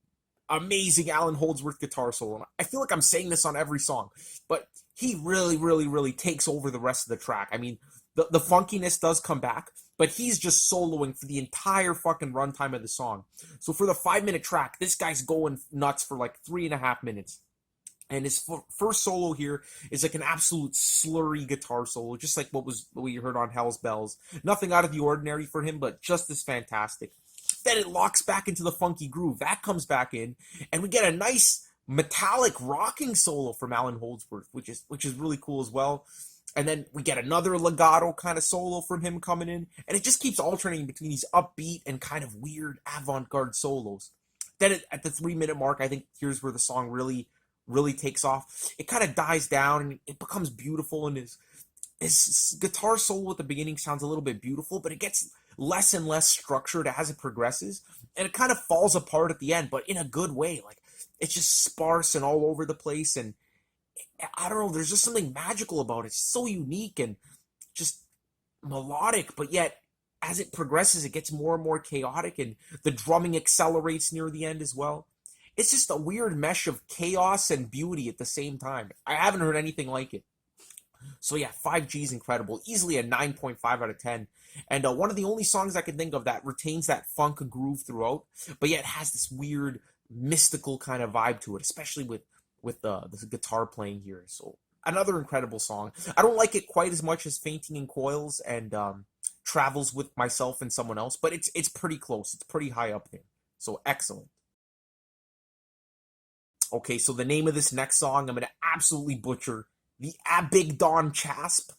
amazing Allan Holdsworth guitar solo. I feel like I'm saying this on every song, but he really, really, really takes over the rest of the track. I mean, the funkiness does come back, but he's just soloing for the entire fucking runtime of the song. So for the 5 minute track, this guy's going nuts for like 3.5 minutes. And his first solo here is like an absolute slurry guitar solo, just like what you heard on Hell's Bells. Nothing out of the ordinary for him, but just as fantastic. Then it locks back into the funky groove. That comes back in, and we get a nice metallic rocking solo from Allan Holdsworth, which is really cool as well. And then we get another legato kind of solo from him coming in, and it just keeps alternating between these upbeat and kind of weird avant-garde solos. Then at the 3 minute mark, I think here's where the song really takes off. It kind of dies down and it becomes beautiful, and his guitar solo at the beginning sounds a little bit beautiful, but it gets less and less structured as it progresses, and it kind of falls apart at the end, but in a good way. Like, it's just sparse and all over the place, and I don't know, there's just something magical about it. It's so unique and just melodic, but yet as it progresses, it gets more and more chaotic, and the drumming accelerates near the end as well. It's just a weird mesh of chaos and beauty at the same time. I haven't heard anything like it. So yeah, viii is incredible. Easily a 9.5 out of 10. And one of the only songs I can think of that retains that funk groove throughout, but yet has this weird mystical kind of vibe to it, especially with the guitar playing here. So another incredible song. I don't like it quite as much as Fainting in Coils and Travels with Myself and Someone Else, but it's pretty close. It's pretty high up there. So excellent. Okay, so the name of this next song, I'm going to absolutely butcher. The Abingdon Chasp.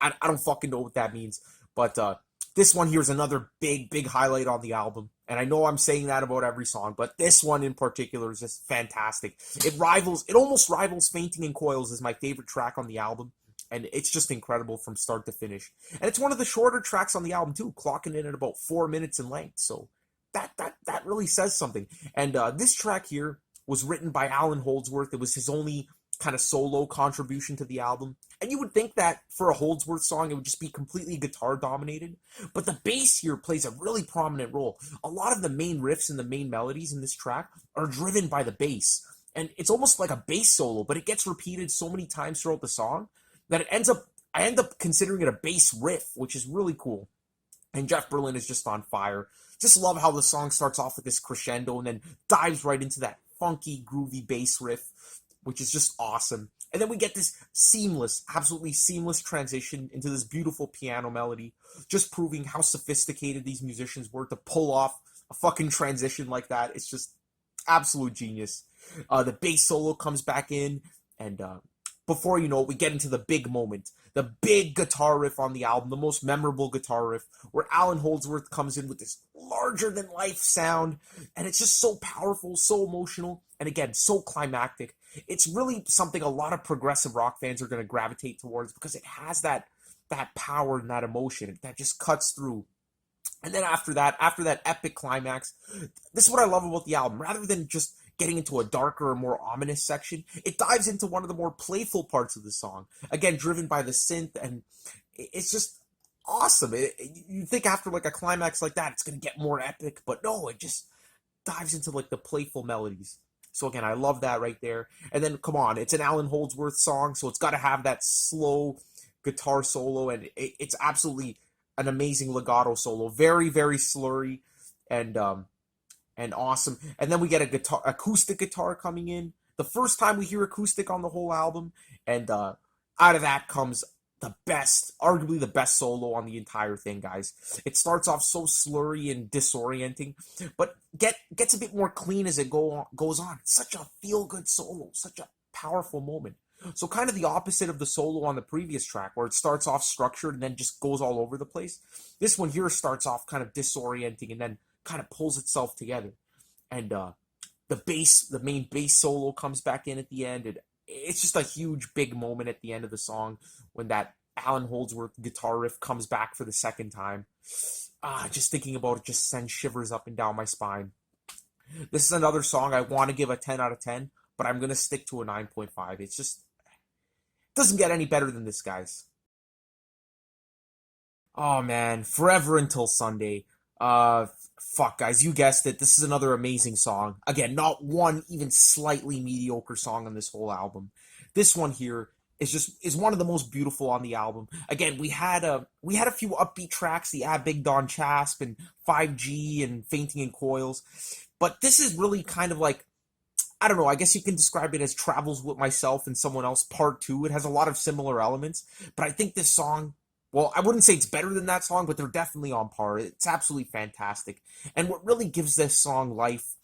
I don't fucking know what that means. But this one here is another big highlight on the album. And I know I'm saying that about every song, but this one in particular is just fantastic. It almost rivals Fainting in Coils as my favorite track on the album. And it's just incredible from start to finish. And it's one of the shorter tracks on the album too, clocking in at about 4 minutes in length. So that really says something. And this track here was written by Allan Holdsworth. It was his only kind of solo contribution to the album. And you would think that for a Holdsworth song, it would just be completely guitar dominated. But the bass here plays a really prominent role. A lot of the main riffs and the main melodies in this track are driven by the bass. And it's almost like a bass solo, but it gets repeated so many times throughout the song that I end up considering it a bass riff, which is really cool. And Jeff Berlin is just on fire. Just love how the song starts off with this crescendo and then dives right into that funky, groovy bass riff, which is just awesome. And then we get this absolutely seamless transition into this beautiful piano melody, just proving how sophisticated these musicians were to pull off a fucking transition like that. It's just absolute genius. The bass solo comes back in, and before you know it, we get into the big moment, the big guitar riff on the album, the most memorable guitar riff, where Allan Holdsworth comes in with this larger-than-life sound, and it's just so powerful, so emotional, and again, so climactic. It's really something a lot of progressive rock fans are going to gravitate towards because it has that power and that emotion that just cuts through. And then after that epic climax, this is what I love about the album. Rather than just getting into a darker or more ominous section, it dives into one of the more playful parts of the song. Again, driven by the synth, and it's just awesome. You think after like a climax like that, it's going to get more epic, but no, it just dives into like the playful melodies. So again, I love that right there. And then, come on, it's an Allan Holdsworth song, so it's got to have that slow guitar solo, and it's absolutely an amazing legato solo. Very, very slurry, and awesome. And then we get acoustic guitar coming in. The first time we hear acoustic on the whole album, and out of that comes arguably the best solo on the entire thing, guys. It starts off so slurry and disorienting, but gets a bit more clean as it goes on. It's such a feel-good solo, such a powerful moment. So kind of the opposite of the solo on the previous track, where it starts off structured and then just goes all over the place. This one here starts off kind of disorienting and then kind of pulls itself together. And the main bass solo comes back in at the end, and it's just a huge, big moment at the end of the song when that Allan Holdsworth guitar riff comes back for the second time. Just thinking about it just sends shivers up and down my spine. This is another song I want to give a 10 out of 10, but I'm going to stick to a 9.5. It's just doesn't get any better than this, guys. Oh, man. Forever Until Sunday. Fuck, guys, you guessed it. This is another amazing song. Again, not one even slightly mediocre song on this whole album. This one here is one of the most beautiful on the album. Again, we had a few upbeat tracks, the Abingdon Chasp and 5G and Fainting in Coils, but this is really kind of like, I don't know, I guess you can describe it as Travels with Myself and Someone Else Part 2. It has a lot of similar elements, but I think this song, well, I wouldn't say it's better than that song, but they're definitely on par. It's absolutely fantastic. And what really gives this song life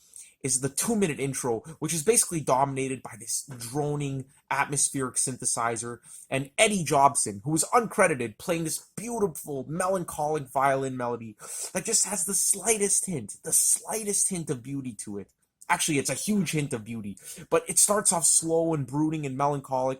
is the 2-minute intro, which is basically dominated by this droning atmospheric synthesizer, and Eddie Jobson, who is uncredited, playing this beautiful, melancholic violin melody that just has the slightest hint of beauty to it. Actually, it's a huge hint of beauty, but it starts off slow and brooding and melancholic,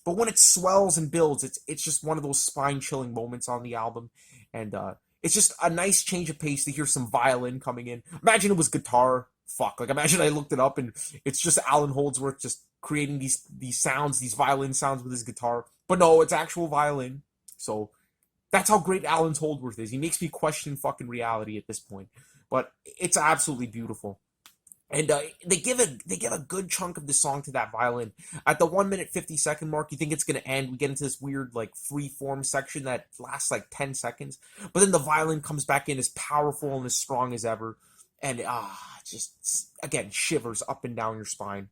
but when it swells and builds, it's just one of those spine-chilling moments on the album, and it's just a nice change of pace to hear some violin coming in. Imagine it was guitar. Fuck, like imagine I looked it up and it's just Allan Holdsworth just creating these sounds, these violin sounds with his guitar. But no, it's actual violin. So that's how great Allan Holdsworth is. He makes me question fucking reality at this point. But it's absolutely beautiful. And they give a good chunk of the song to that violin. At the 1 minute 50-second mark, you think it's gonna end. We get into this weird like free form section that lasts like 10 seconds. But then the violin comes back in as powerful and as strong as ever. And just again shivers up and down your spine.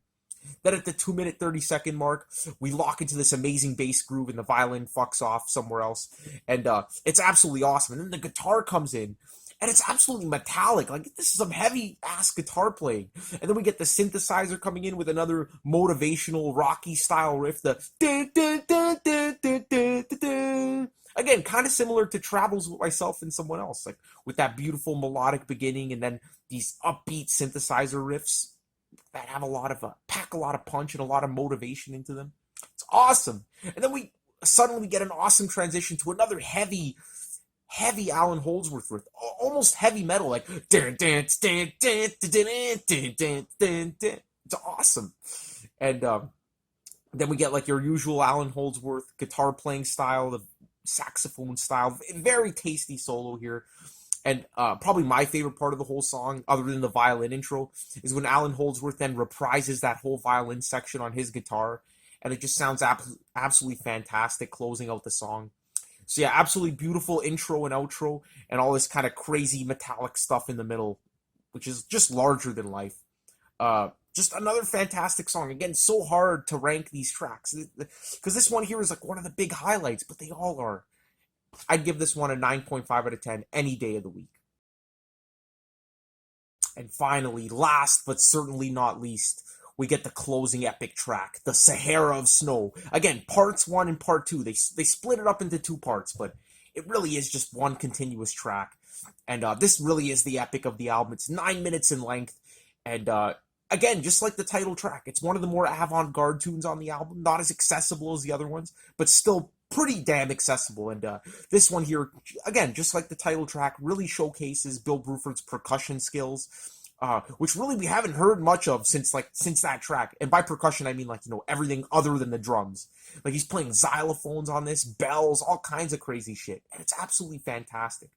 Then at the 2 minute 30-second mark, we lock into this amazing bass groove and the violin fucks off somewhere else. And it's absolutely awesome. And then the guitar comes in. And it's absolutely metallic. Like, this is some heavy-ass guitar playing. And then we get the synthesizer coming in with another motivational, Rocky-style riff. Again, kind of similar to Travels with Myself and Someone Else, like with that beautiful melodic beginning and then these upbeat synthesizer riffs that have a lot of pack a lot of punch and a lot of motivation into them. It's awesome. And then we suddenly get an awesome transition to another heavy Allan Holdsworth riff, almost heavy metal, like it's awesome. And then we get like your usual Allan Holdsworth guitar playing style, the saxophone style, very tasty solo here. And probably my favorite part of the whole song, other than the violin intro, is when Allan Holdsworth then reprises that whole violin section on his guitar, and it just sounds absolutely fantastic closing out the song. So yeah, absolutely beautiful intro and outro, and all this kind of crazy metallic stuff in the middle, which is just larger than life. Just another fantastic song. Again, so hard to rank these tracks, because this one here is like one of the big highlights, but they all are. I'd give this one a 9.5 out of 10 any day of the week. And finally, last but certainly not least, we get the closing epic track, the Sahara of Snow. Again, parts 1 and part 2. They split it up into 2 parts, but it really is just one continuous track. And this really is the epic of the album. It's 9 minutes in length. And again, just like the title track, it's one of the more avant-garde tunes on the album. Not as accessible as the other ones, but still pretty damn accessible. And this one here, again, just like the title track, really showcases Bill Bruford's percussion skills, which really we haven't heard much of since that track. And by percussion, I mean everything other than the drums. Like he's playing xylophones on this, bells, all kinds of crazy shit, and it's absolutely fantastic.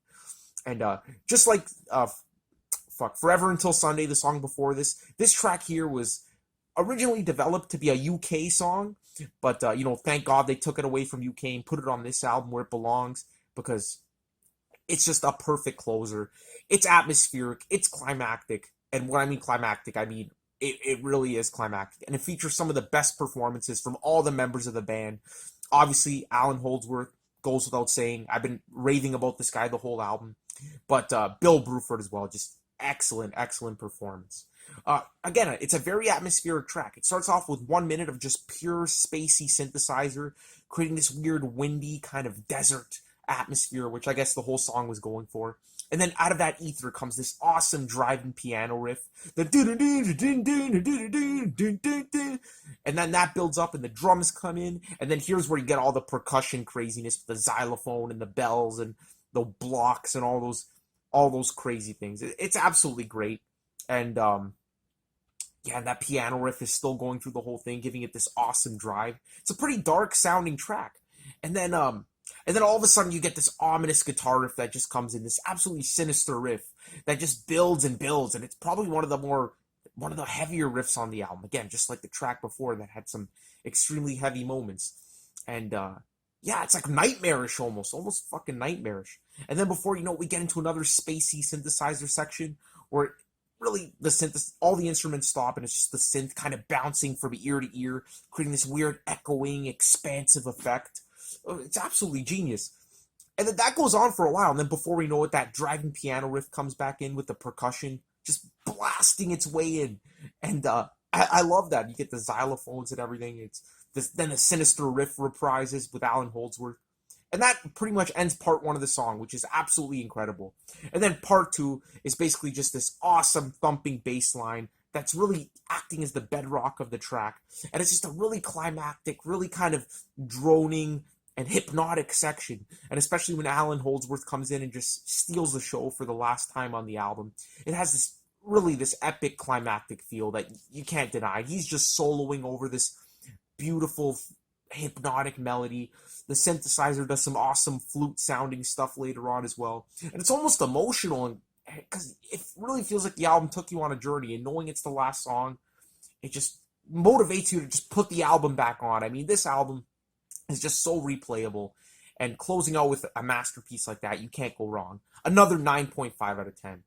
And just like Forever Until Sunday, the song before this track here was originally developed to be a UK song, but thank God they took it away from UK and put it on this album where it belongs, because it's just a perfect closer. It's atmospheric, it's climactic, and when I mean climactic, I mean it really is climactic, and it features some of the best performances from all the members of the band. Obviously, Allan Holdsworth goes without saying. I've been raving about this guy the whole album, but Bill Bruford as well, just excellent performance. Again, it's a very atmospheric track. It starts off with 1 minute of just pure spacey synthesizer, creating this weird windy kind of desert atmosphere, which I guess the whole song was going for. And then out of that ether comes this awesome driving piano riff, and then that builds up and the drums come in, and then here's where you get all the percussion craziness, the xylophone and the bells and the blocks and all those crazy things. It's absolutely great. And yeah, that piano riff is still going through the whole thing, giving it this awesome drive. It's a pretty dark sounding track. And then all of a sudden you get this ominous guitar riff that just comes in, this absolutely sinister riff that just builds and builds, and it's probably one of the heavier riffs on the album. Again, just like the track before that had some extremely heavy moments. And yeah, it's like nightmarish almost fucking nightmarish. And then before you know it, we get into another spacey synthesizer section where really all the instruments stop, and it's just the synth kind of bouncing from ear to ear, creating this weird echoing, expansive effect. It's absolutely genius. And then that goes on for a while, and then before we know it, that driving piano riff comes back in with the percussion just blasting its way in. And I love that. You get the xylophones and everything. Then the sinister riff reprises with Allan Holdsworth. And that pretty much ends part 1 of the song, which is absolutely incredible. And then part 2 is basically just this awesome thumping bass line that's really acting as the bedrock of the track. And it's just a really climactic, really kind of droning and hypnotic section. And especially when Allan Holdsworth comes in and just steals the show for the last time on the album. It has this epic climactic feel that you can't deny. He's just soloing over this beautiful hypnotic melody. The synthesizer does some awesome flute sounding stuff later on as well, and it's almost emotional, and because it really feels like the album took you on a journey, and knowing it's the last song, it just motivates you to just put the album back on. I mean, this album is just so replayable, and closing out with a masterpiece like that, you can't go wrong. Another 9.5 out of 10.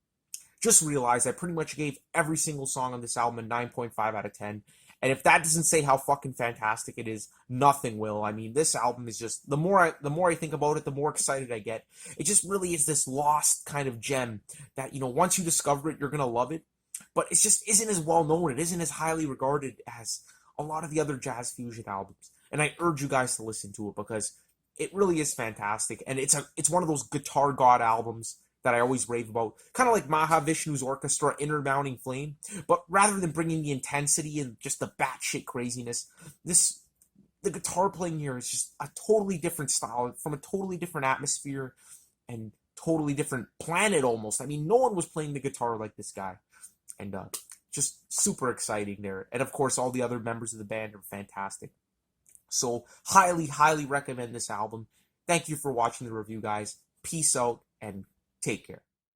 Just realized I pretty much gave every single song on this album a 9.5 out of 10. And if that doesn't say how fucking fantastic it is, nothing will. I mean, this album is just, the more I think about it, the more excited I get. It just really is this lost kind of gem that, once you discover it, you're going to love it. But it just isn't as well known. It isn't as highly regarded as a lot of the other jazz fusion albums. And I urge you guys to listen to it, because it really is fantastic, and it's one of those guitar god albums that I always rave about, kind of like Mahavishnu's Orchestra, Inner Mounting Flame, but rather than bringing the intensity and just the batshit craziness, the guitar playing here is just a totally different style, from a totally different atmosphere, and totally different planet almost. I mean, no one was playing the guitar like this guy, and just super exciting there. And of course, all the other members of the band are fantastic. So highly, highly recommend this album. Thank you for watching the review, guys. Peace out and take care.